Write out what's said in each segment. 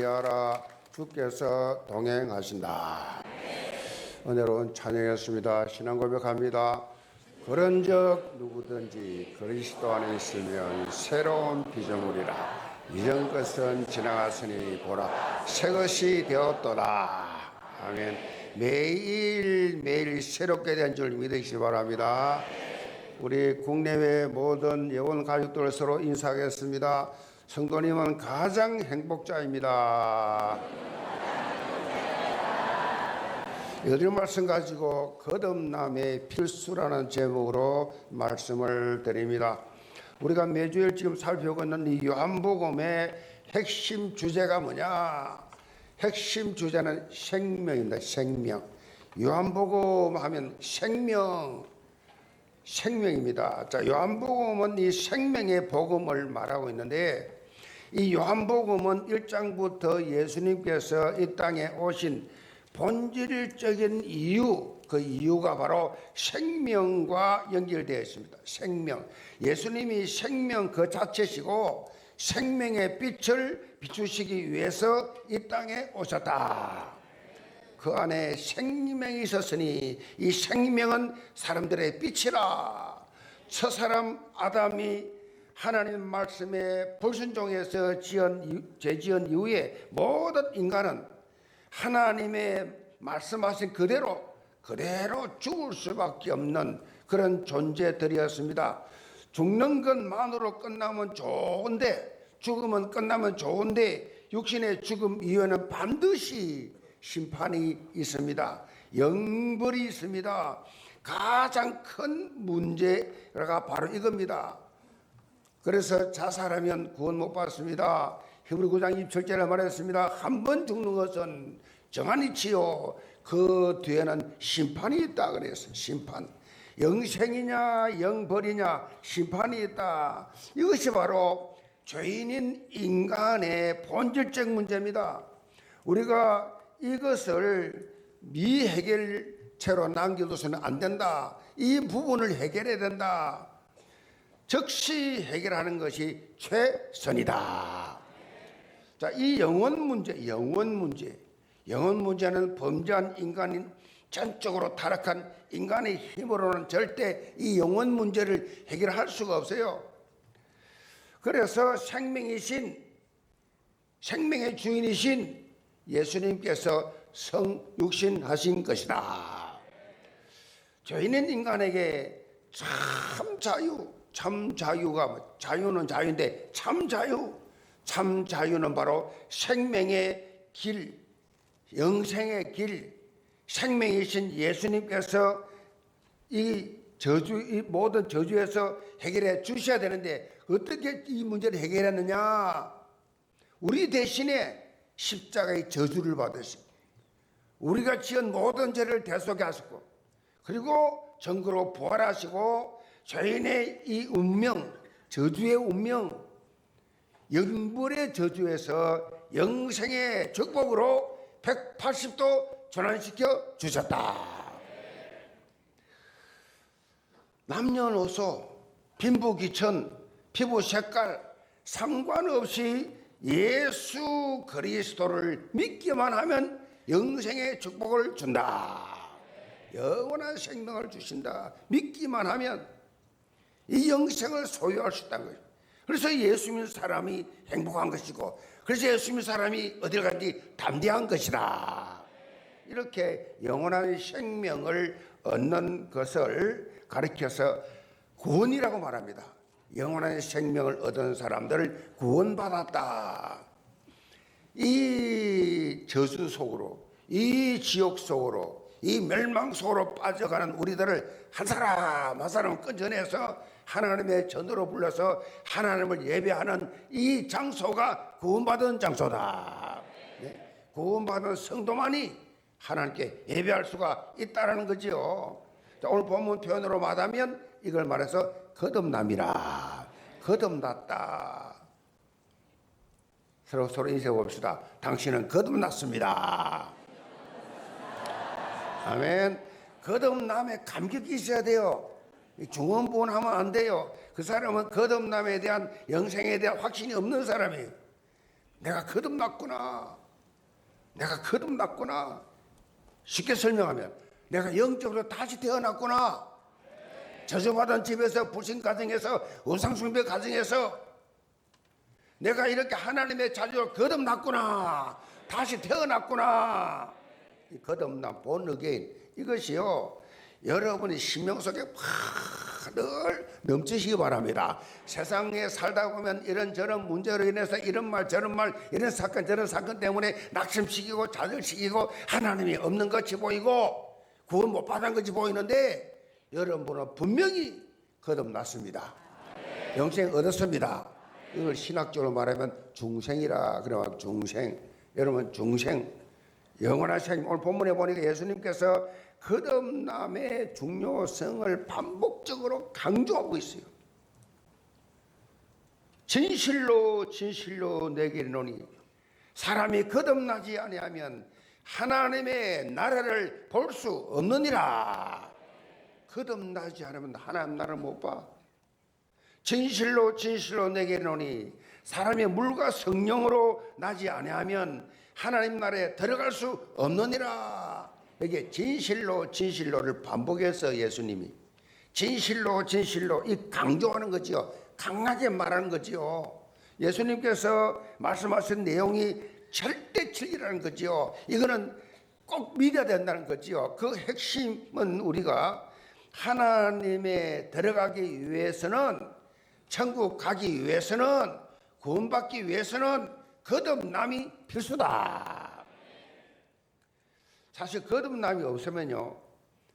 하라 주께서 동행하신다. 은혜로운 찬양이었습니다. 신앙 고백합니다. 그런즉 누구든지 그리스도 안에 있으면 새로운 피조물이라. 이전 것은 지나갔으니 보라 새것이 되었도다. 아멘. 매일매일 새롭게 된 줄 믿으시기 바랍니다. 우리 국내외 모든 영혼 가족들 서로 인사하겠습니다. 성도님은 가장 행복자입니다. 여덟 말씀 가지고 거듭남의 필수라는 제목으로 말씀을 드립니다. 우리가 매주일 지금 살펴보고 있는 이 요한복음의 핵심 주제가 뭐냐? 핵심 주제는 생명입니다. 생명. 요한복음 하면 생명입니다. 자, 요한복음은 이 생명의 복음을 말하고 있는데, 이 요한복음은 1장부터 예수님께서 이 땅에 오신 본질적인 이유, 그 이유가 바로 생명과 연결되어 있습니다. 생명. 예수님이 생명 그 자체시고 생명의 빛을 비추시기 위해서 이 땅에 오셨다. 그 안에 생명이 있었으니 이 생명은 사람들의 빛이라. 첫사람 아담이 하나님 말씀에 불순종해서 죄지은 이후에 모든 인간은 하나님의 말씀하신 그대로 죽을 수밖에 없는 그런 존재들이었습니다. 죽는 것만으로 끝나면 좋은데, 죽으면 끝나면 좋은데, 육신의 죽음 이후에는 반드시 심판이 있습니다. 영벌이 있습니다. 가장 큰 문제가 바로 이겁니다. 그래서 자살하면 구원 못 받습니다. 히브리 9장 27절에 말했습니다. 한 번 죽는 것은 정한이치요 그 뒤에는 심판이 있다 그랬어요. 심판. 영생이냐 영벌이냐 심판이 있다. 이것이 바로 죄인인 인간의 본질적 문제입니다. 우리가 이것을 미해결체로 남겨둬서는 안 된다. 이 부분을 해결해야 된다. 즉시 해결하는 것이 최선이다. 자, 이 영혼 문제는 범죄한 인간인 전적으로 타락한 인간의 힘으로는 절대 이 영혼 문제를 해결할 수가 없어요. 그래서 생명의 주인이신 예수님께서 성육신하신 것이다. 죄인인 인간에게 자유는 자유인데 참 자유는 바로 생명의 길, 영생의 길, 생명이신 예수님께서 이 모든 저주에서 해결해 주셔야 되는데 어떻게 이 문제를 해결했느냐? 우리 대신에 십자가의 저주를 받으시고 우리가 지은 모든 죄를 대속해 하셨고, 그리고 정거로 부활하시고 죄인의 이 운명, 저주의 운명, 영벌의 저주에서 영생의 축복으로 180도 전환시켜 주셨다. 남녀노소, 빈부귀천, 피부 색깔 상관없이 예수 그리스도를 믿기만 하면 영생의 축복을 준다. 영원한 생명을 주신다. 믿기만 하면 이 영생을 소유할 수 있다는 거예요. 그래서 예수 믿는 사람이 행복한 것이고, 그래서 예수 믿는 사람이 어딜 가든지 담대한 것이다. 이렇게 영원한 생명을 얻는 것을 가리켜서 구원이라고 말합니다. 영원한 생명을 얻은 사람들을 구원받았다. 이 저주 속으로, 이 지옥 속으로, 이 멸망 속으로 빠져가는 우리들을 한 사람 한 사람 끊어내서 하나님의 전으로 불러서 하나님을 예배하는 이 장소가 구원받은 장소다. 네? 구원받은 성도만이 하나님께 예배할 수가 있다는 거죠. 자, 오늘 본문 표현으로 말하면 이걸 말해서 거듭남이라. 거듭났다. 서로 인사해 봅시다. 당신은 거듭났습니다. 아멘. 거듭남에 감격이 있어야 돼요. 중언부언하면 안 돼요. 그 사람은 거듭남에 대한 영생에 대한 확신이 없는 사람이에요. 내가 거듭났구나. 내가 거듭났구나. 쉽게 설명하면 내가 영적으로 다시 태어났구나. 저주받은 집에서, 불신 가정에서, 우상숭배 가정에서 내가 이렇게 하나님의 자녀로 거듭났구나. 다시 태어났구나. 이 거듭난 본 어게인, 이것이요 여러분의 심령 속에 늘 넘치시기 바랍니다. 세상에 살다 보면 이런저런 문제로 인해서 이런 말 저런 말, 이런 사건 저런 사건 때문에 낙심시키고 좌절시키고 하나님이 없는 것이 보이고 구원 못 받은 것이 보이는데, 여러분은 분명히 거듭났습니다. 영생 얻었습니다. 이걸 신학적으로 말하면 중생이라 그러면 중생. 여러분 중생, 영원한 생. 오늘 본문에 보니까 예수님께서 거듭남의 중요성을 반복적으로 강조하고 있어요. 진실로 진실로 내게 이르노니 사람이 거듭나지 아니하면 하나님의 나라를 볼 수 없느니라. 거듭나지 않으면 하나님 나라를 못 봐. 진실로 진실로 내게 이르노니 사람이 물과 성령으로 나지 아니하면 하나님 나라에 들어갈 수 없느니라. 이게 진실로 진실로를 반복해서 예수님이 진실로 진실로 이 강조하는 거지요. 강하게 말하는 거지요. 예수님께서 말씀하신 내용이 절대 진리라는 거지요. 이거는 꼭 믿어야 된다는 거지요. 그 핵심은 우리가 하나님에 들어가기 위해서는, 천국 가기 위해서는, 구원받기 위해서는 거듭남이 필수다. 사실 거듭남이 없으면요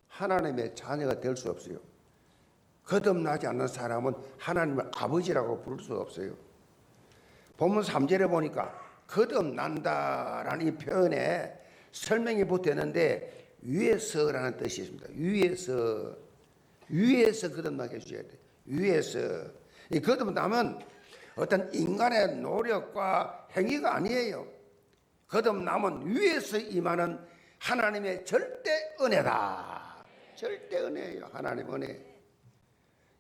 하나님의 자녀가 될 수 없어요. 거듭나지 않는 사람은 하나님을 아버지라고 부를 수 없어요. 본문 3절에 보니까 거듭난다라는 이 표현에 설명이 붙었는데 위에서라는 뜻이 있습니다. 위에서 거듭나게 해줘야 돼. 위에서. 이 거듭남은 어떤 인간의 노력과 행위가 아니에요. 거듭남은 위에서 임하는 하나님의 절대 은혜다. 절대 은혜예요. 하나님 은혜.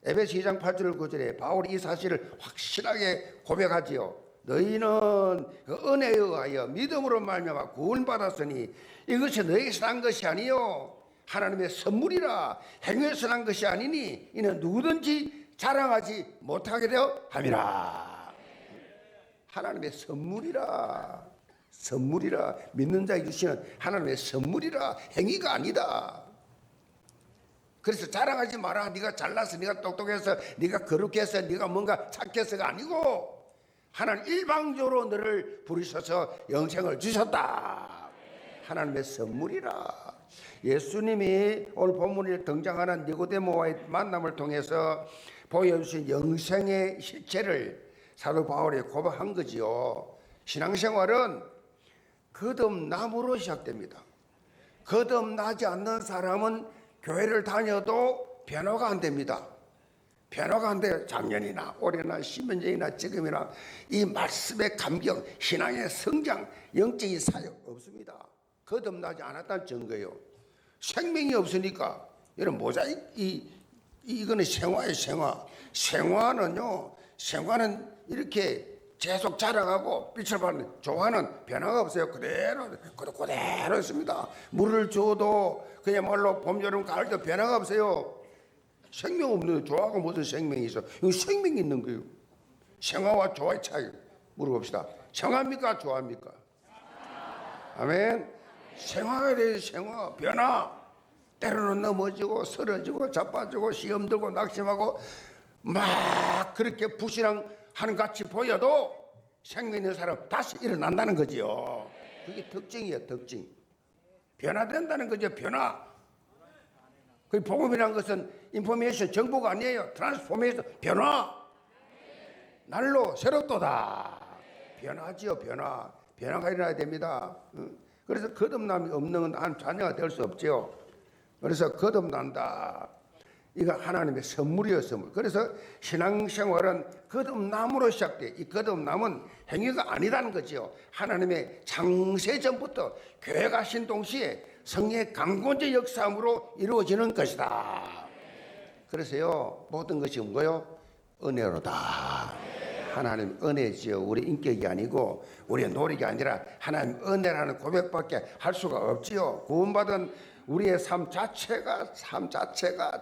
에베소 2장 8절 9절에 바울이 이 사실을 확실하게 고백하지요. 너희는 그 은혜에 의하여 믿음으로 말미암아 구원받았으니 이것이 너희에게서 난 것이 아니요 하나님의 선물이라. 행위에서 난 것이 아니니 이는 누구든지 자랑하지 못하게 되어 함이라. 하나님의 선물이라. 선물이라. 믿는 자에게 주시는 하나님의 선물이라. 행위가 아니다. 그래서 자랑하지 마라. 네가 잘나서, 네가 똑똑해서, 네가 거룩해서, 네가 뭔가 착해서가 아니고 하나님 일방적으로 너를 부르셔서 영생을 주셨다. 하나님의 선물이라. 예수님이 오늘 본문에 등장하는 니고데모와의 만남을 통해서 보여주신 영생의 실체를 사도 바울이 고백한 거지요. 신앙생활은 거듭남으로 시작됩니다. 거듭나지 않는 사람은 교회를 다녀도 변화가 안 됩니다. 변화가 안 돼요. 작년이나 올해나 10년 전이나 지금이나 이 말씀의 감격, 신앙의 성장, 영적인 사역 없습니다. 거듭나지 않았다는 증거예요. 생명이 없으니까 여러분 모자이크 이거는 생화예요. 생화는 이렇게 계속 자라가고 빛을 받는 조화는 변화가 없어요. 그대로 있습니다. 물을 줘도 그야말로 봄, 여름, 가을도 변화가 없어요. 생명 없는 조화가 무슨 생명이 있어? 이거 생명이 있는 거예요. 생화와 조화의 차이 물어봅시다. 생화입니까? 조화입니까? 아멘. 생화가 돼요. 생화, 변화. 때로는 넘어지고 쓰러지고 자빠지고 시험 들고 낙심하고 막 그렇게 불신앙하는 같이 보여도 생명 있는 사람 다시 일어난다는 거지요. 그게 특징이에요. 특징. 변화된다는 거죠. 변화. 그 복음이라는 것은 인포메이션, 정보가 아니에요. 트랜스포메이션, 변화. 날로 새롭도다. 변화지요. 변화가 일어나야 됩니다. 그래서 거듭남이 없는 한 자녀가 될 수 없죠. 그래서 거듭난다. 이거 하나님의 선물이에요. 선물. 그래서 신앙생활은 거듭남으로 시작돼. 이 거듭남은 행위가 아니라는 거죠. 하나님의 창세전부터 교회 가신 동시에 성령의 강권적 역사함으로 이루어지는 것이다. 그래서요 모든 것이 뭐요? 은혜로다. 하나님 은혜지요. 우리 인격이 아니고 우리의 노력이 아니라 하나님 은혜라는 고백밖에 할 수가 없지요. 구원받은 우리의 삶 자체가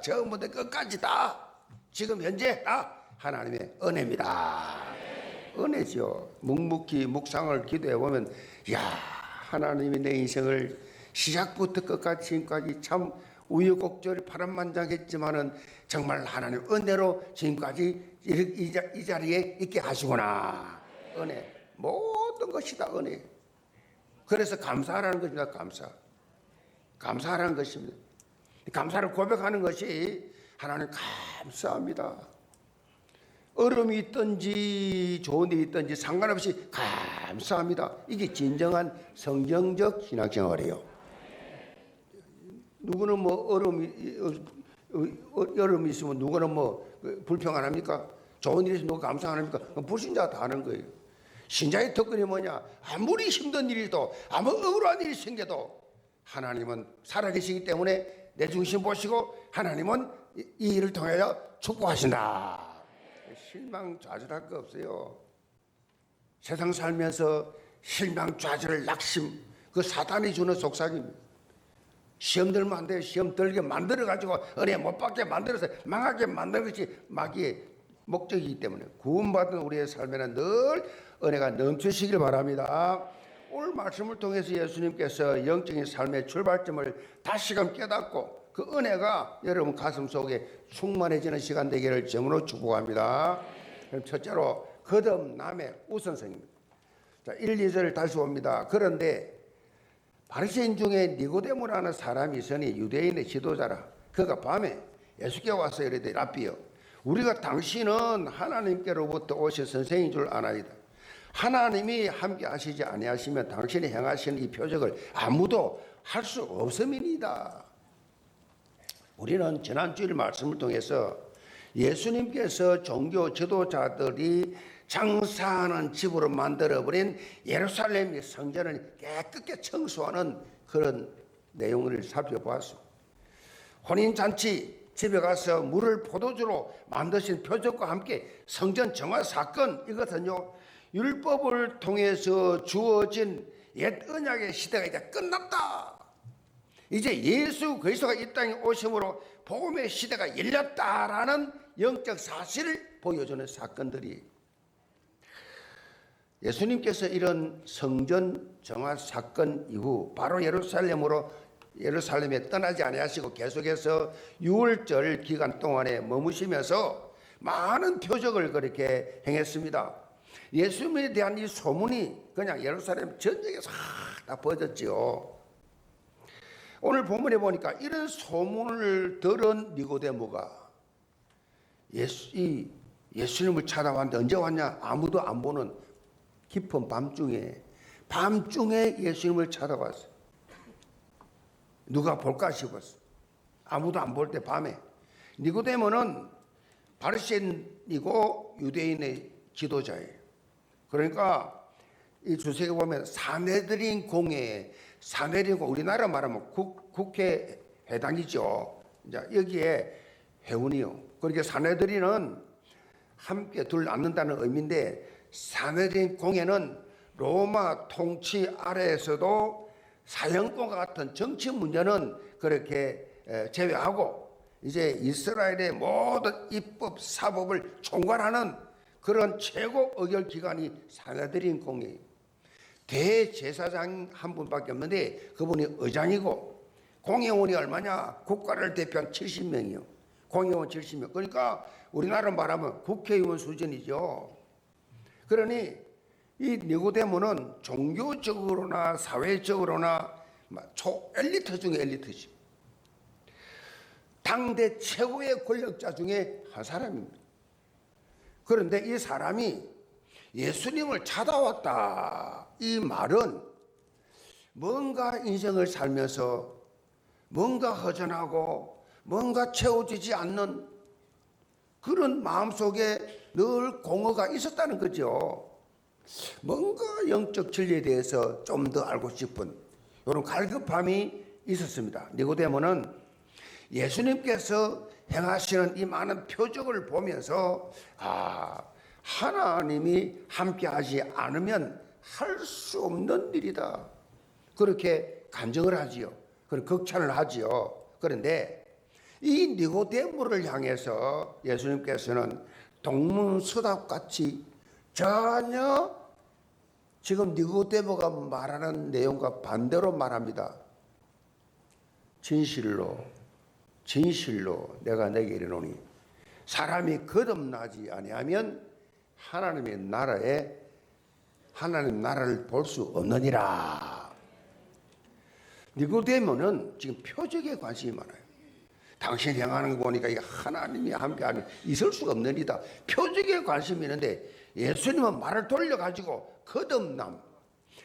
처음부터 끝까지 다 지금 현재 다 하나님의 은혜입니다. 은혜지요. 묵묵히 묵상을 기도해 보면 야, 하나님이 내 인생을 시작부터 끝까지 지금까지 참 우여곡절 파란만장했지만은 정말 하나님 은혜로 지금까지 이 자리에 있게 하시구나. 은혜. 모든 것이 다 은혜. 그래서 감사하라는 것입니다. 감사하라는 것입니다. 감사를 고백하는 것이 하나님 감사합니다. 어려움이 있든지 좋은 일이 있든지 상관없이 감사합니다. 이게 진정한 성경적 신앙생활이에요. 누구는 뭐 어려움이 있으면 누구는 뭐 불평안합니까? 좋은 일이 있으면 누가 감사 안 합니까? 불신자가 다 하는 거예요. 신자의 특권이 뭐냐? 아무리 힘든 일이도 아무 억울한 일이 생겨도 하나님은 살아계시기 때문에 내 중심 보시고 하나님은 이 일을 통하여 축복하신다. 실망 좌절할 거 없어요. 세상 살면서 실망 좌절 낙심 그 사탄이 주는 속삭임입니다. 시험 들면 안 돼요. 시험 들게 만들어가지고 은혜 못 받게 만들어서 망하게 만드는 것이 마귀의 목적이기 때문에 구원받은 우리의 삶에는 늘 은혜가 넘치시길 바랍니다. 오늘 말씀을 통해서 예수님께서 영적인 삶의 출발점을 다시금 깨닫고 그 은혜가 여러분 가슴 속에 충만해지는 시간 되기를 점으로 축복합니다. 그럼 첫째로 거듭남의 우선성입니다. 자, 1, 2절 다시 봅니다. 그런데 바리새인 중에 니고데모라는 사람이 있으니 유대인의 지도자라. 그가 밤에 예수께 와서 이르되 랍비여, 우리가 당신은 하나님께로부터 오신 선생인 줄 아나이다. 하나님이 함께 하시지 아니하시면 당신이 행하시는 이 표적을 아무도 할 수 없음이니이다. 우리는 지난 주일 말씀을 통해서 예수님께서 종교 지도자들이 장사하는 집으로 만들어버린 예루살렘의 성전을 깨끗게 청소하는 그런 내용을 살펴보았습니다. 혼인잔치 집에 가서 물을 포도주로 만드신 표적과 함께 성전 정화 사건, 이것은요 율법을 통해서 주어진 옛 언약의 시대가 이제 끝났다. 이제 예수 그리스도가 이 땅에 오심으로 복음의 시대가 열렸다라는 영적 사실을 보여주는 사건들이, 예수님께서 이런 성전 정화 사건 이후 바로 예루살렘에 떠나지 아니하시고 계속해서 6월절 기간 동안에 머무시면서 많은 표적을 그렇게 행했습니다. 예수님에 대한 이 소문이 그냥 예루살렘 전역에 싹 다 퍼졌지요. 오늘 본문에 보니까 이런 소문을 들은 니고데모가 예수님을 찾아왔는데 언제 왔냐? 아무도 안 보는 깊은 밤중에 예수님을 찾아왔어요. 누가 볼까 싶었어. 아무도 안 볼 때 밤에. 니고데모는 바리새인이고 유대인의 지도자예요. 그러니까 이 주석에 보면 사내들인 공회, 우리나라 말하면 국회 회당이죠. 이제 여기에 회원이요. 그렇게 사내들인은 함께 둘 앉는다는 의미인데, 사내들인 공회는 로마 통치 아래에서도 사형권과 같은 정치 문제는 그렇게 제외하고 이제 이스라엘의 모든 입법 사법을 총괄하는 그런 최고 의결 기관이 사내들인 공회예요. 대제사장 한 분밖에 없는데 그분이 의장이고, 공회원이 얼마냐? 국가를 대표한 70명이요. 공회원 70명. 그러니까 우리나라 말하면 국회의원 수준이죠. 그러니 이 니고데모는 종교적으로나 사회적으로나 초엘리트 중에 엘리트지. 당대 최고의 권력자 중에 한 사람입니다. 그런데 이 사람이 예수님을 찾아왔다, 이 말은 뭔가 인생을 살면서 뭔가 허전하고 뭔가 채워지지 않는 그런 마음속에 늘 공허가 있었다는 거죠. 뭔가 영적 진리에 대해서 좀 더 알고 싶은 이런 갈급함이 있었습니다. 니고데모는 예수님께서 행하시는 이 많은 표적을 보면서 하나님이 함께하지 않으면 할 수 없는 일이다. 그렇게 간증을 하지요. 그런 극찬을 하지요. 그런데 이 니고데모를 향해서 예수님께서는 동문서답같이 전혀 지금 니고데모가 말하는 내용과 반대로 말합니다. 진실로 내가 내게 이르노니 사람이 거듭나지 아니하면 하나님 나라를 볼 수 없느니라. 니고데모는 지금 표적에 관심이 많아요. 당신이 행하는 거 보니까 하나님이 함께하면 있을 수가 없느니라. 표적에 관심이 있는데 예수님은 말을 돌려가지고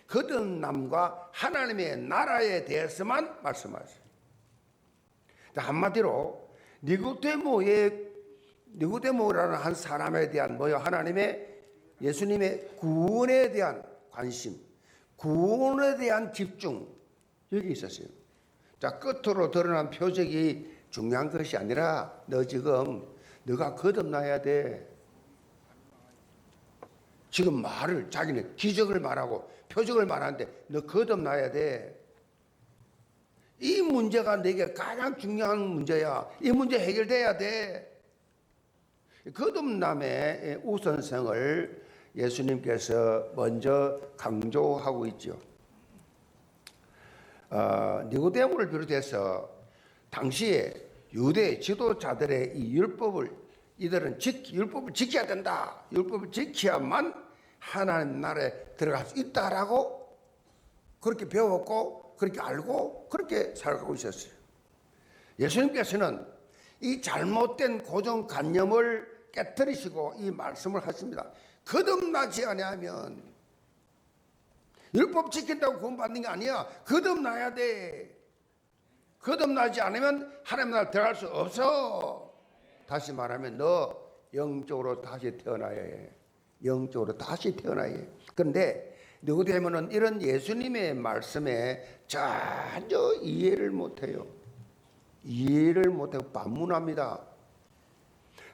거듭남과 하나님의 나라에 대해서만 말씀하세요. 한마디로 니고데모라는 한 사람에 대한 예수님의 구원에 대한 관심, 구원에 대한 집중, 여기 있었어요. 자, 끝으로 드러난 표적이 중요한 것이 아니라 너가 거듭나야 돼. 지금 자기는 기적을 말하고 표적을 말하는데 너 거듭나야 돼. 이 문제가 내게 가장 중요한 문제야. 이 문제 해결돼야 돼. 거듭남의 우선성을 예수님께서 먼저 강조하고 있죠. 니고데모를 비롯해서 당시에 유대 지도자들의 이 율법을 지켜야 된다. 율법을 지켜야만 하나님 나라에 들어갈 수 있다라고 그렇게 배웠고 그렇게 알고 그렇게 살아가고 있었어요. 예수님께서는 이 잘못된 고정관념을 깨뜨리시고 이 말씀을 하십니다. 거듭나지 아니하면 율법 지킨다고 구원받는 게 아니야. 거듭나야 돼. 거듭나지 않으면 하나님 나라 들어갈 수 없어. 다시 말하면 너 영적으로 다시 태어나야 해. 영적으로 다시 태어나야 해. 그런데 니고데모는 이런 예수님의 말씀에 전혀 이해를 못해요. 이해를 못하고 반문합니다.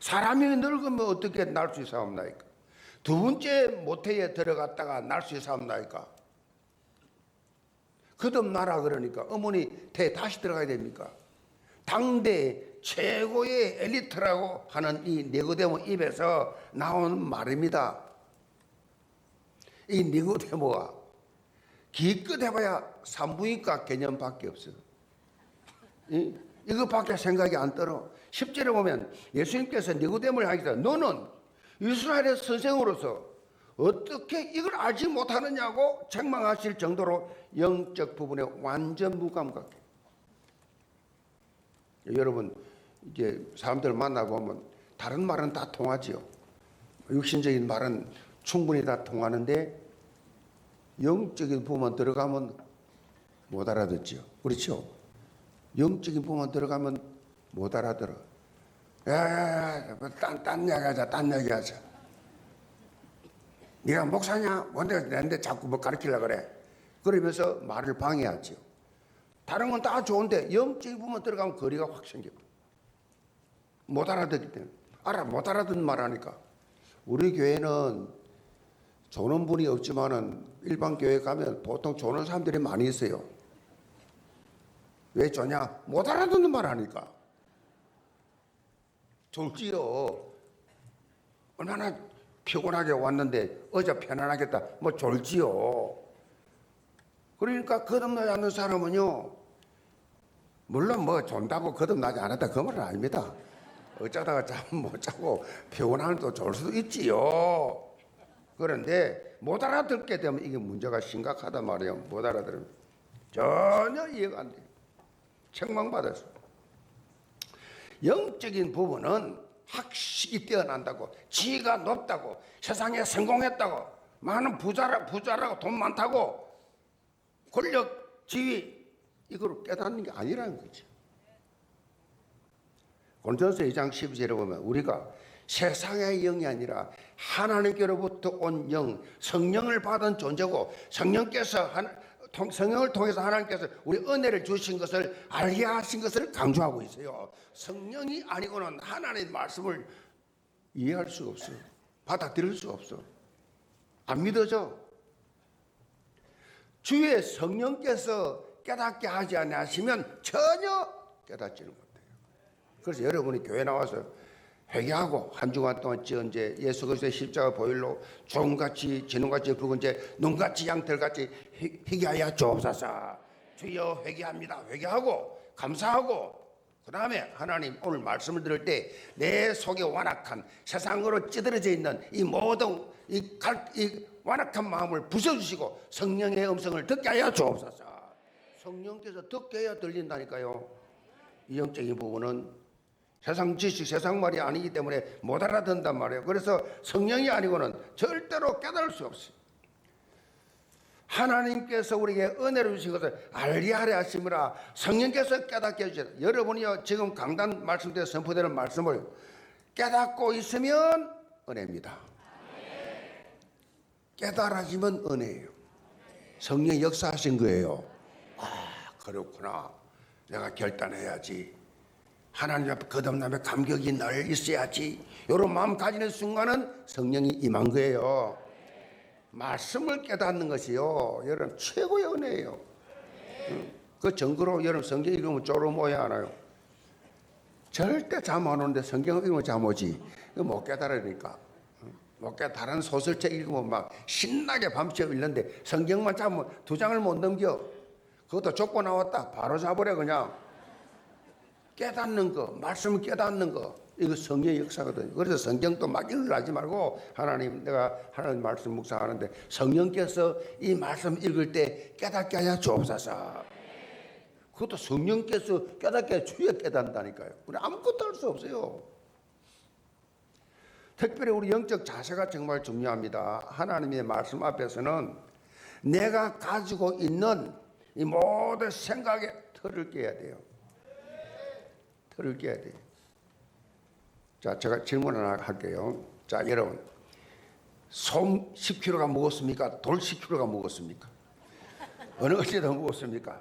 사람이 늙으면 어떻게 날 수 있사옵나이까? 두 번째 모태에 들어갔다가 날 수 있사옵나이까? 거듭나라 그러니까 어머니 태에 다시 들어가야 됩니까? 당대 최고의 엘리트라고 하는 이 니고데모 입에서 나온 말입니다. 이 니고데모가 기껏 해봐야 산부인과 개념밖에 없어요. 이것밖에 생각이 안 들어. 10절에 보면 예수님께서 니고데모를 하기도 너는 이스라엘의 선생으로서 어떻게 이걸 알지 못하느냐고 책망하실 정도로 영적 부분에 완전 무감각해. 여러분 이제 사람들 만나보면 다른 말은 다 통하지요. 육신적인 말은 충분히 다 통하는데 영적인 부분 들어가면 못 알아듣죠. 그렇죠? 영적인 부분 들어가면 못 알아들어. 딴 얘기하자. 네가 목사냐? 뭔데 내한테 자꾸 뭐 가르치려고 그래? 그러면서 말을 방해하죠. 다른 건 다 좋은데 영적인 부분 들어가면 거리가 확 생겨. 못 알아듣기 때문에. 못 알아듣는 말 하니까. 우리 교회는 조는 분이 없지만은 일반 교회 가면 보통 조는 사람들이 많이 있어요. 왜 조냐? 못 알아듣는 말 하니까. 졸지요. 얼마나 피곤하게 왔는데 어제 편안하겠다. 뭐 졸지요. 그러니까 거듭나지 않는 사람은요. 물론 뭐 존다고 거듭나지 않았다 그 말은 아닙니다. 어쩌다가 잠 못 자고 피곤하면 또 졸 수도 있지요. 그런데 못 알아듣게 되면 이게 문제가 심각하단 말이에요. 못 알아들으면 전혀 이해가 안 돼요. 책망받았어요. 영적인 부분은 학식이 뛰어난다고, 지위가 높다고, 세상에 성공했다고, 많은 부자라고, 돈 많다고, 권력, 지위 이걸 깨닫는 게 아니라는 거죠. 고린도전서 2장 12절에 보면 우리가 세상의 영이 아니라 하나님께로부터 온 영, 성령을 받은 존재고 성령을 통해서 하나님께서 우리 은혜를 주신 것을 알게 하신 것을 강조하고 있어요. 성령이 아니고는 하나님의 말씀을 이해할 수가 없어요. 받아들일 수 없어. 안 믿어져. 주의 성령께서 깨닫게 하지 않으시면 전혀 깨닫지는 못해요. 그래서 여러분이 교회 나와서 회개하고 한 주간 동안 이제 예수 그리스도의 십자가 보혈로 종같이 진홍같이 붉은 재 눈같이 양털같이 회개하여 주옵소서. 주여 회개합니다. 회개하고 감사하고 그 다음에 하나님 오늘 말씀을 들을 때 내 속에 완악한 세상으로 찌들어져 있는 이 모든 이 완악한 마음을 부숴주시고 성령의 음성을 듣게 하여 주옵소서. 성령께서 듣게 해야 들린다니까요. 이 영적인 부분은 세상 지식, 세상 말이 아니기 때문에 못 알아듣는단 말이에요. 그래서 성령이 아니고는 절대로 깨달을 수 없어요. 하나님께서 우리에게 은혜를 주신 것을 알리하려 하심이라 성령께서 깨닫게 해주세요. 여러분이요 지금 강단 말씀대로 선포되는 말씀을 깨닫고 있으면 은혜입니다. 깨달아지면 은혜예요. 성령이 역사하신 거예요. 아 그렇구나. 내가 결단해야지. 하나님 앞에 거듭남의 감격이 늘 있어야지. 이런 마음 가지는 순간은 성령이 임한 거예요. 말씀을 깨닫는 것이요 여러분 최고의 은혜예요. 그 증거로 여러분 성경 읽으면 쪼르모야 하나요? 절대 잠 안 오는데 성경 읽으면 잠 오지. 못 깨달으니까. 못 깨달아. 다른 소설책 읽으면 막 신나게 밤새 읽는데 성경만 잠 2장을 못 넘겨. 그것도 쫓고 나왔다 바로 자버려. 그냥 깨닫는 거, 말씀을 깨닫는 거, 이거 성령의 역사거든요. 그래서 성경도 막 읽으려지 말고 하나님, 내가 하나님 말씀 묵상하는데 성령께서 이 말씀 읽을 때 깨닫게 하여 주옵소서. 그것도 성령께서 깨닫게 주여 깨닫는다니까요. 우리 아무것도 할 수 없어요. 특별히 우리 영적 자세가 정말 중요합니다. 하나님의 말씀 앞에서는 내가 가지고 있는 이 모든 생각에 털을 깨야 돼요. 털을 깨야 돼요. 자, 제가 질문 하나 할게요. 자, 여러분, 솜 10kg가 무겁습니까? 돌 10kg가 무겁습니까? 어느 것이 더 무겁습니까?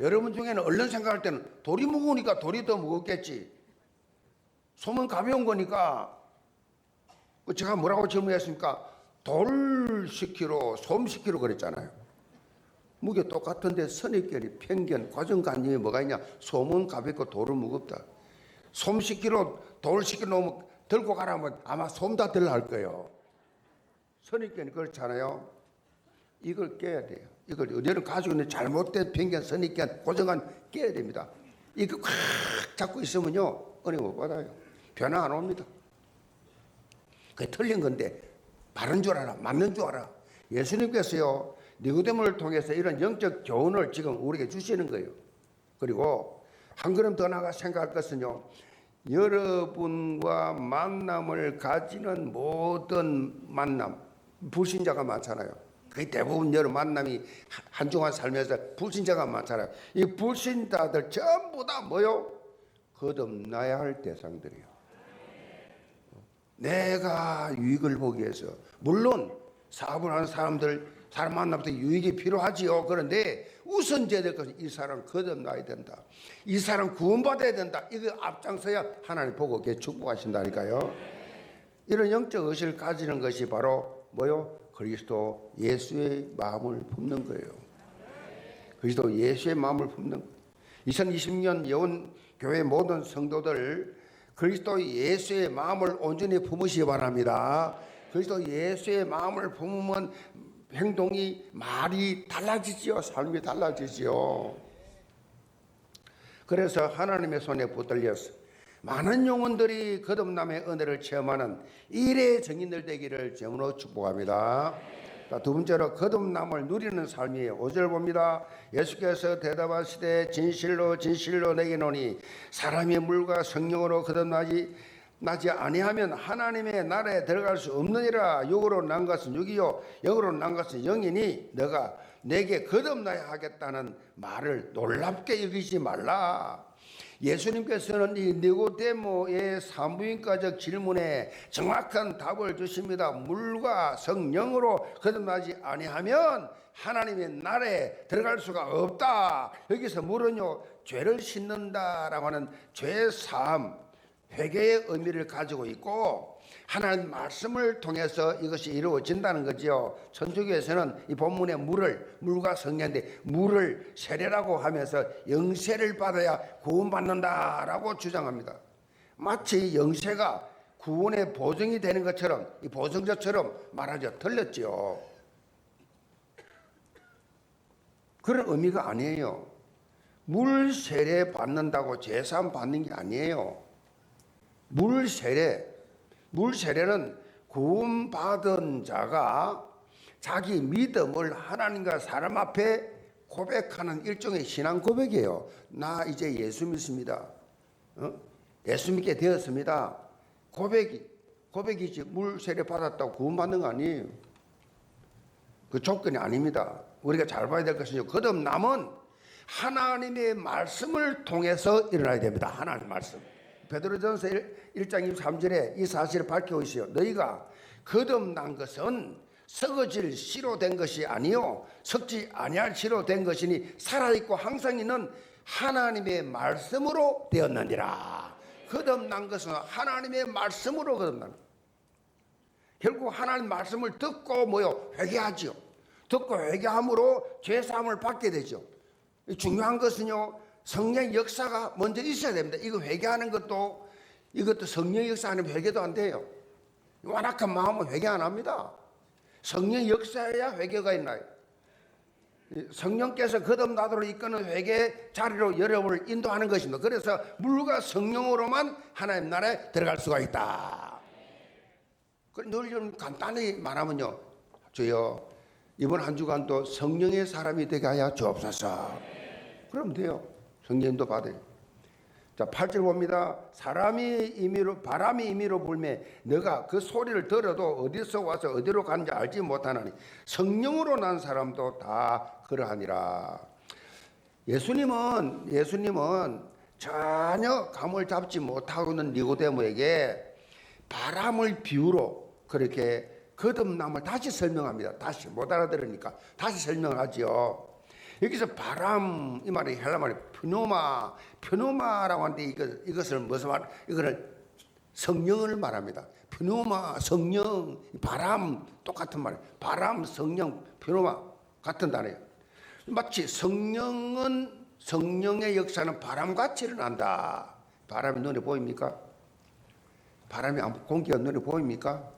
여러분 중에는 얼른 생각할 때는 돌이 무거우니까 돌이 더 무겁겠지. 솜은 가벼운 거니까. 제가 뭐라고 질문했습니까? 돌 10kg, 솜 10kg 그랬잖아요. 무게 똑같은데 선입견이, 편견, 고정관념이 뭐가 있냐? 솜은 가볍고 돌은 무겁다. 솜 10kg, 돌 10kg 놓으면 들고 가라면 아마 솜 다 들라 할 거예요. 선입견이 그렇잖아요. 이걸 깨야 돼요. 이걸 여러분 가지고 있는 잘못된 편견, 선입견, 고정관 깨야 됩니다. 이거 꽉 잡고 있으면요 은혜 못 받아요. 변화 안 옵니다. 그게 틀린 건데 바른 줄 알아, 맞는 줄 알아. 예수님께서요 니고데모를 통해서 이런 영적 교훈을 지금 우리에게 주시는 거예요. 그리고 한 걸음 더 나가 생각할 것은요, 여러분과 만남을 가지는 모든 만남, 불신자가 많잖아요. 거의 대부분 여러 만남이 한 주간 살면서 불신자가 많잖아요. 이 불신자들 전부 다 뭐요? 거듭나야 할 대상들이에요. 내가 유익을 보기 위해서, 물론 사업을 하는 사람 만나부터 유익이 필요하지요. 그런데 우선제야 될 것은 이 사람 거듭나야 된다. 이 사람 구원받아야 된다. 이거 앞장서야 하나님 보고 축복하신다니까요. 이런 영적 의식을 가지는 것이 바로 뭐요? 그리스도 예수의 마음을 품는 거예요. 그리스도 예수의 마음을 품는 거예요. 2020년 예원교회 모든 성도들 그리스도 예수의 마음을 온전히 품으시기 바랍니다. 그리스도 예수의 마음을 품으면 행동이, 말이 달라지지요. 삶이 달라지지요. 그래서 하나님의 손에 붙들려서 많은 영혼들이 거듭남의 은혜를 체험하는 일의 증인들 되기를 제물로 축복합니다. 두 번째로 거듭남을 누리는 삶이에요. 5절 봅니다. 예수께서 대답하시되 진실로 진실로 내게 노니 사람이 물과 성령으로 거듭나지 아니하면 하나님의 나라에 들어갈 수 없느니라. 육으로 난 것은 육이요 영으로 난 것은 영이니 너가 내게 거듭나야 하겠다는 말을 놀랍게 여기지 말라. 예수님께서는 이 니고데모의 산부인과적 질문에 정확한 답을 주십니다. 물과 성령으로 거듭나지 아니하면 하나님의 나라에 들어갈 수가 없다. 여기서 물은요 죄를 씻는다라고 하는 죄 사함, 회개의 의미를 가지고 있고, 하나님 말씀을 통해서 이것이 이루어진다는 거지요. 천주교에서는 이 본문의 물과 성령인데 물을 세례라고 하면서 영세를 받아야 구원받는다라고 주장합니다. 마치 영세가 구원의 보증이 되는 것처럼, 이 보증자처럼 말하죠. 틀렸죠. 그런 의미가 아니에요. 물 세례 받는다고 제사함 받는 게 아니에요. 물 세례는 구원받은 자가 자기 믿음을 하나님과 사람 앞에 고백하는 일종의 신앙 고백이에요. 나 이제 예수 믿습니다. 예수 믿게 되었습니다. 고백이지. 물 세례 받았다고 구원받는 거 아니에요. 그 조건이 아닙니다. 우리가 잘 봐야 될 것은요. 거듭남은 하나님의 말씀을 통해서 일어나야 됩니다. 하나님의 말씀. 베드로전서 1장 23절에 이 사실을 밝히고 있어요. 너희가 거듭난 것은 썩어질 씨로 된 것이 아니요 썩지 아니할 씨로 된 것이니 살아있고 항상 있는 하나님의 말씀으로 되었느니라. 거듭난 것은 하나님의 말씀으로 거듭난 것. 결국 하나님 말씀을 듣고 회개하죠. 듣고 회개함으로 죄사함을 받게 되죠. 중요한 것은요, 성령 역사가 먼저 있어야 됩니다. 이거 회개하는 것도 이것도 성령 역사 아니면 회개도 안 돼요. 완악한 마음은 회개 안 합니다. 성령 역사여야 회개가 있나요? 성령께서 거듭나도록 이끄는 회개 자리로 여러분을 인도하는 것입니다. 그래서 물과 성령으로만 하나님 나라에 들어갈 수가 있다. 늘 좀 간단히 말하면요, 주여 이번 한 주간도 성령의 사람이 되게 하여 주옵소서. 그러면 돼요. 성령도 받아요. 자, 8절 봅니다. 바람이 임의로 불매 너가 그 소리를 들어도 어디서 와서 어디로 가는지 알지 못하나니 성령으로 난 사람도 다 그러하니라. 예수님은 전혀 감을 잡지 못하고는 니고데모에게 바람을 비유로 그렇게 거듭남을 다시 설명합니다. 다시 못 알아들으니까 다시 설명을 하죠. 여기서 바람, 이 말이 헬라 말이 푸노마라고 하는데 이것을 무슨 말? 이거를 성령을 말합니다. 푸노마, 성령, 바람 똑같은 말이에요. 바람, 성령, 푸노마 같은 단어예요. 마치 성령의 역사는 바람같이 일어난다. 바람이 눈에 보입니까? 공기가 눈에 보입니까?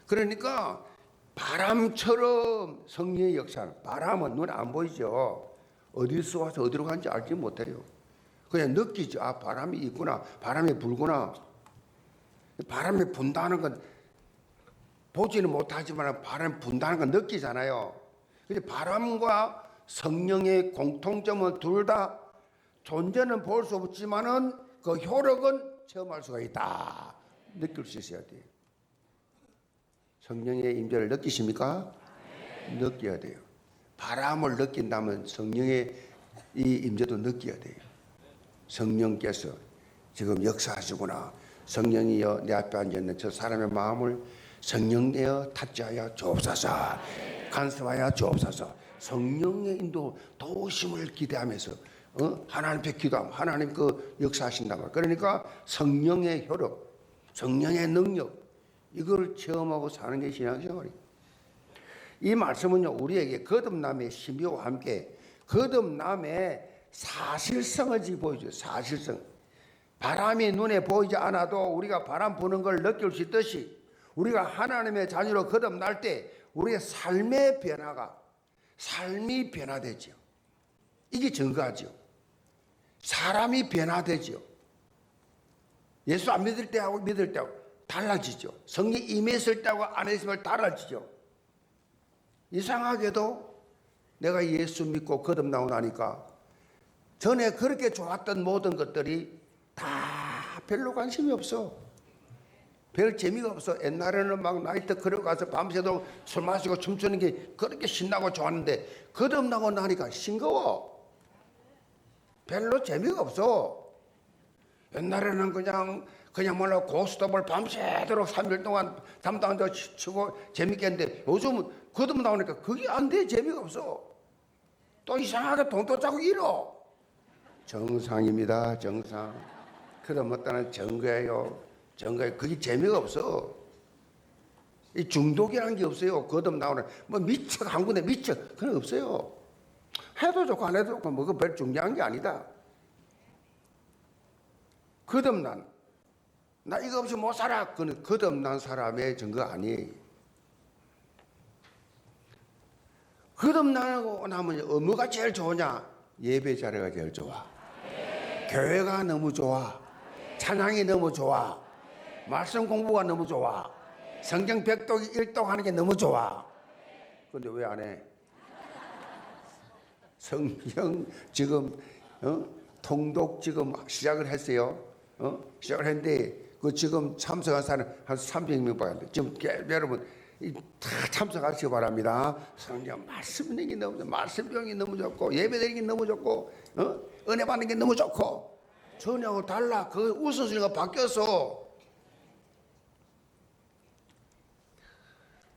그러니까 바람처럼 성령의 역사는, 바람은 눈에 안 보이죠. 어디서 와서 어디로 가는지 알지 못해요. 그냥 느끼죠. 아, 바람이 있구나. 바람이 불구나. 바람이 분다는 건 보지는 못하지만 바람이 분다는 건 느끼잖아요. 근데 바람과 성령의 공통점은 둘 다 존재는 볼 수 없지만은 그 효력은 체험할 수가 있다. 느낄 수 있어야 돼요. 성령의 임재를 느끼십니까? 느껴야 돼요. 바람을 느낀다면 성령의 이 임재도 느껴야 돼요. 성령께서 지금 역사하시구나. 성령이여 내 앞에 앉아있는 저 사람의 마음을 성령내어 탓지하여 주옵소서. 간섭하여 주옵소서. 성령의 인도 도우심을 기대하면서 하나님께 기도하면 하나님 그 역사하신다고. 그러니까 성령의 효력, 성령의 능력, 이걸 체험하고 사는 게 신앙생활이에요. 이 말씀은요, 우리에게 거듭남의 신비와 함께 거듭남의 사실성을 보여줘요. 사실성. 바람이 눈에 보이지 않아도 우리가 바람 부는 걸 느낄 수 있듯이 우리가 하나님의 자녀로 거듭날 때 우리의 삶이 변화되죠. 이게 증거하죠. 사람이 변화되죠. 예수 안 믿을 때하고 믿을 때하고 달라지죠. 성령 임했을 때하고 안 했을 때 달라지죠. 이상하게도 내가 예수 믿고 거듭나고 나니까 전에 그렇게 좋았던 모든 것들이 다 별로 관심이 없어. 별 재미가 없어. 옛날에는 막 나이트 클럽 가서 밤새도록 술 마시고 춤추는 게 그렇게 신나고 좋았는데 거듭나고 나니까 싱거워. 별로 재미가 없어. 옛날에는 그냥 몰라 고스톱을 밤새도록 3일 동안 잠도 안 자고 치고 재밌게 했는데 요즘은 거듭 나오니까 그게 안 돼. 재미가 없어. 또 이상하게 돈도 자꾸 잃어. 정상입니다. 정상. 그럼 어떠한 증거예요. 정말 그게 재미가 없어. 이 중독이라는 게 없어요. 거듭나오는 뭐 미쳐 한 군데 미쳐 그런 거 없어요. 해도 좋고 안 해도 좋고 뭐가 별 중요한 게 아니다. 거듭난 나 이거 없이 못 살아. 그건 거듭난 사람의 증거가 아니에요. 거듭나고 나면 뭐가 제일 좋으냐? 예배 자리가 제일 좋아. 교회가 너무 좋아. 찬양이 너무 좋아. 말씀 공부가 너무 좋아. 성경 백독 일독하는 게 너무 좋아. 근데 왜 안 해? 성경 지금 통독 지금 시작을 했어요. 시작을 했는데 그 지금 참석한 사람 한 300명밖에 안 돼. 지금 여러분 다 참석하시기 바랍니다. 성경 말씀 읽는 게 너무 좋고, 말씀 병이 너무 좋고, 예배 드리는 게 너무 좋고, 은혜 받는 게 너무 좋고, 전하고 달라. 그 우선순위가 바뀌어서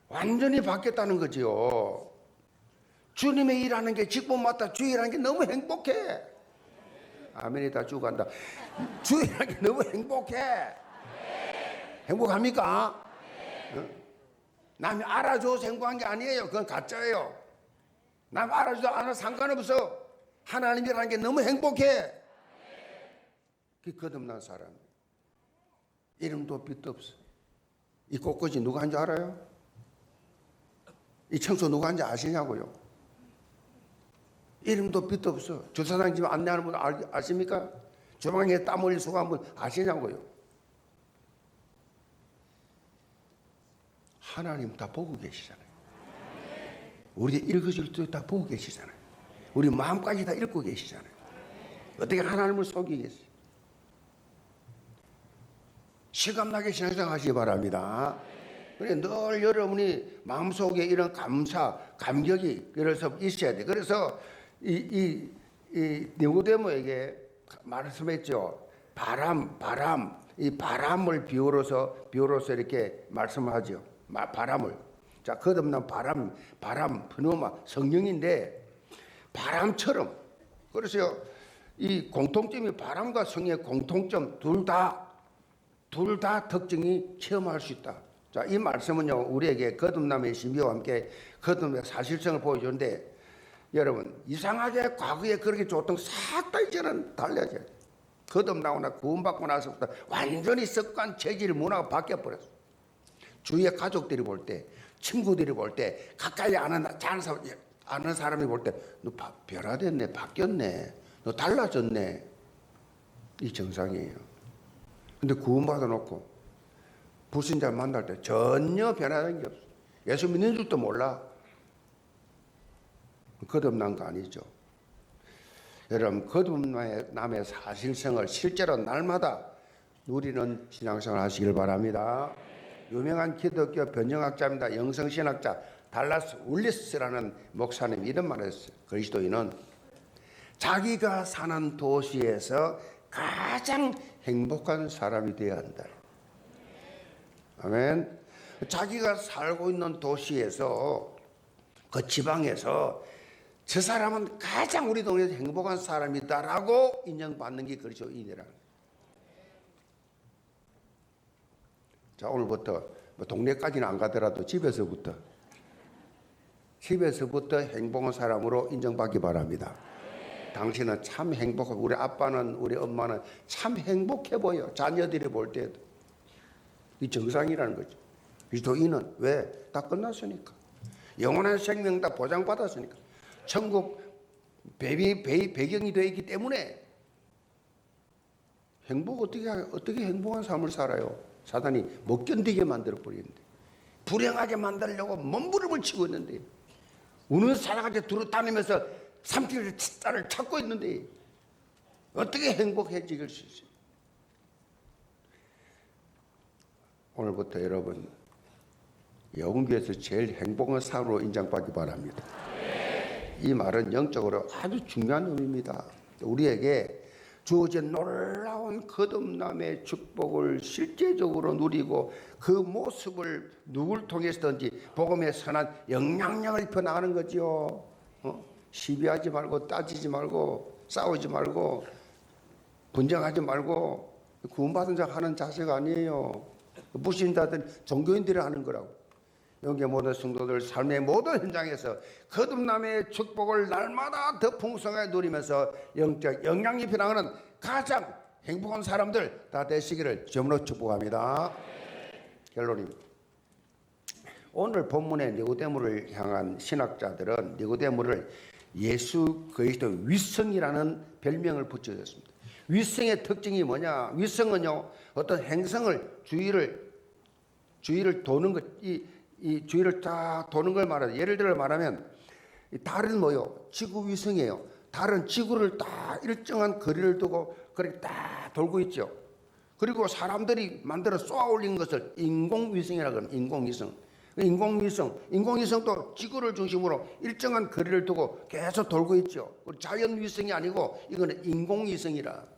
완전히 바뀌었다는 거지요. 주님의 일하는 게 직분마다 주일하는 게 너무 행복해. 아멘이 다 죽어간다. 주일하는 게 너무 행복해. 행복합니까? 남이 알아줘서 행복한 게 아니에요. 그건 가짜예요. 남 알아줘도 안 해도 상관없어. 하나님이라는 게 너무 행복해. 그 거듭난 사람. 이름도 빛도 없어. 이 꽃꽂이 누가 한 줄 알아요? 이 청소 누가 한지 아시냐고요? 이름도 빛도 없어. 주차장 집 안내하는 분 아십니까? 주방에 땀 흘릴 수가 한 분 아시냐고요? 하나님 다 보고 계시잖아요. 우리 읽어줄 때 다 보고 계시잖아요. 우리 마음까지 다 읽고 계시잖아요. 어떻게 하나님을 속이겠어요? 실감나게 신앙생활 하시기 바랍니다. 그래 늘 여러분이 마음속에 이런 감사, 감격이 그래서 있어야 돼. 그래서 이 니고데모에게 말씀했죠. 이 바람을 비유로서 이렇게 말씀하죠. 바람을. 자, 거듭난 바람, pneuma 성령인데 바람처럼. 그래서 이 공통점이 바람과 성령의 공통점 둘 다 특징이 체험할 수 있다. 자, 이 말씀은요, 우리에게 거듭남의 신비와 함께 거듭남의 사실성을 보여주는데, 여러분, 이상하게 과거에 그렇게 좋던 싹 다 이제는 달라져요. 거듭나거나 구원받고 나서부터 완전히 습관, 체질, 문화가 바뀌어버렸어. 주위의 가족들이 볼 때, 친구들이 볼 때, 가까이 아는 사람이 볼 때, 너 변화됐네, 바뀌었네, 너 달라졌네. 이 정상이에요. 근데 구원받아 놓고, 불신자 만날 때 전혀 변화된 게 없어. 예수 믿는 줄도 몰라. 거듭난 거 아니죠. 여러분, 거듭남의 사실성을 실제로 날마다 누리는 신앙생활 하시길 바랍니다. 유명한 기독교 변증학자입니다. 영성신학자 달라스 울리스라는 목사님이 이런 말을 했어요. 그리스도인은 자기가 사는 도시에서 가장 행복한 사람이 되어야 한다. 아멘. 자기가 살고 있는 도시에서 그 지방에서 저 사람은 가장 우리 동네에서 행복한 사람이다라고 인정받는 게 그리스도인이라. 자, 오늘부터 뭐 동네까지는 안 가더라도 집에서부터 행복한 사람으로 인정받기 바랍니다. 당신은 참 행복하고 우리 아빠는 우리 엄마는 참 행복해 보여. 자녀들이 볼 때도. 이 정상이라는 거죠. 그리스도인은 왜? 다 끝났으니까. 영원한 생명 다 보장받았으니까. 천국 배경이 되어 있기 때문에 어떻게 행복한 삶을 살아요? 사단이 못 견디게 만들어 버리는데, 불행하게 만들려고 몸부림을 치고 있는데, 우는 사람한테 두루다니면서 삼킬을 딸을 찾고 있는데 어떻게 행복해질 수 있어요? 오늘부터 여러분 영계에서 제일 행복한 삶으로 인정받기 바랍니다. 이 말은 영적으로 아주 중요한 의미입니다. 우리에게 주어진 놀라운 거듭남의 축복을 실제적으로 누리고 그 모습을 누굴 통해서든지 복음의 선한 영향력을 입혀나가는 거지요. 시비하지 말고 따지지 말고 싸우지 말고 분쟁하지 말고 구원받은 자가 하는 자세가 아니에요. 무신자들, 종교인들이 하는 거라고. 영계 모든 성도들 삶의 모든 현장에서 거듭남의 축복을 날마다 더 풍성하게 누리면서 영적 영향이 필요하는 가장 행복한 사람들 다 되시기를 주님으로 축복합니다. 결론입니다. 오늘 본문의 니고데모를 향한 신학자들은 니고데모를 예수 그리스도 위성이라는 별명을 붙여줬습니다. 위성의 특징이 뭐냐? 위성은요, 어떤 행성을 주위를 도는 것, 이 주위를 쫙 도는 걸 말하죠. 예를 들어 말하면 달은 뭐요? 지구 위성이에요. 달은 지구를 딱 일정한 거리를 두고 그렇게 딱 돌고 있죠. 그리고 사람들이 만들어 쏘아 올린 것을 인공위성이라고 합니다. 인공위성도 지구를 중심으로 일정한 거리를 두고 계속 돌고 있죠. 자연위성이 아니고 이거는 인공위성이라.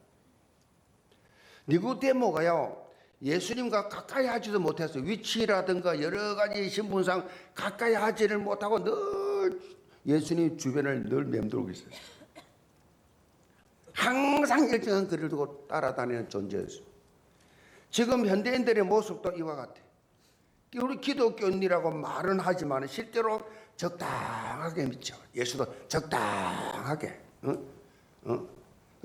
니고데모가요, 예수님과 가까이 하지도 못했어요. 위치라든가 여러 가지 신분상 가까이 하지를 못하고 늘 예수님 주변을 늘 맴돌고 있어요. 항상 일정한 거리를 두고 따라다니는 존재였어요. 지금 현대인들의 모습도 이와 같아요. 우리 기독교인이라고 말은 하지만 실제로 적당하게 믿죠. 예수도 적당하게,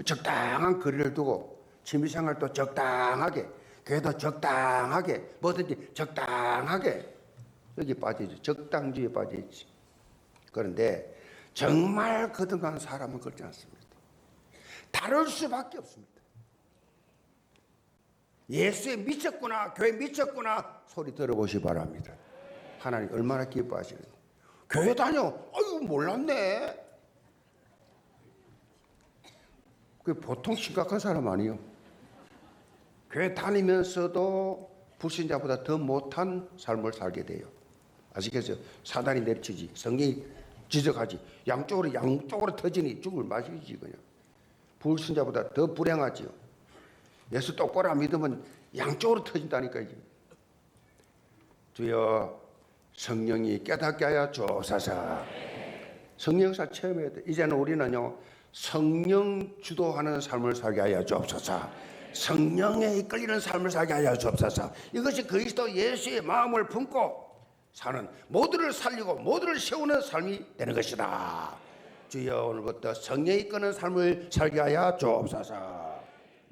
적당한 거리를 두고 취미생활도 적당하게, 교회도 적당하게, 뭐든지 적당하게 여기 빠져있죠. 적당주의에 빠져있지. 그런데 정말 거듭난 사람은 그렇지 않습니다. 다를 수밖에 없습니다. 예수에 미쳤구나, 교회 미쳤구나 소리 들어보시 바랍니다. 하나님 얼마나 기뻐하시는지. 교회 다녀, 아유 몰랐네. 그 보통 심각한 사람 아니에요. 교회 다니면서도 불신자보다 더 못한 삶을 살게 돼요. 아시겠어요? 사단이 내리치지, 성경이 지적하지, 양쪽으로 터지니 죽을 맛이지 그냥. 불신자보다 더 불행하지요. 예수 똑바로 안 믿으면 양쪽으로 터진다니까요. 주여 성령이 깨닫게 하여 주옵소서. 성령사 체험해야 돼. 이제는 우리는요, 성령 주도하는 삶을 살게 하여 주옵소서. 성령에 이끌리는 삶을 살게 하여 주옵소서. 이것이 그리스도 예수의 마음을 품고 사는, 모두를 살리고 모두를 세우는 삶이 되는 것이다. 주여 오늘부터 성령에 이끄는 삶을 살게 하여 주옵소서.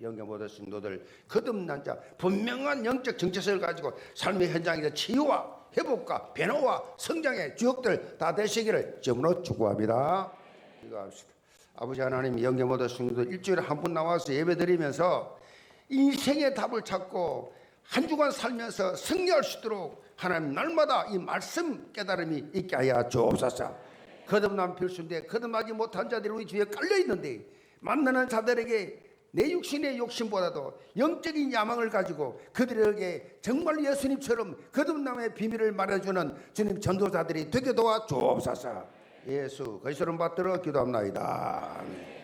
영계 모든 성도들 거듭난 자, 분명한 영적 정체성을 가지고 삶의 현장에서 치유와 회복과 변화와 성장의 주역들 다 되시기를 주님으로 축복합니다. 기도합시다. 아버지 하나님, 영계 모든 성도들 일주일에 한 번 나와서 예배드리면서 인생의 답을 찾고 한 주간 살면서 승리할 수 있도록 하나님 날마다 이 말씀 깨달음이 있게 하여 주옵소서. 거듭난 필수인데 거듭나지 못한 자들이 우리 주위에 깔려있는데 만나는 자들에게 내 육신의 욕심보다도 영적인 야망을 가지고 그들에게 정말 예수님처럼 거듭남의 비밀을 말해주는 주님 전도자들이 되게 도와 주옵소서. 예수 그리스도를 받들어 기도합나이다. 아멘.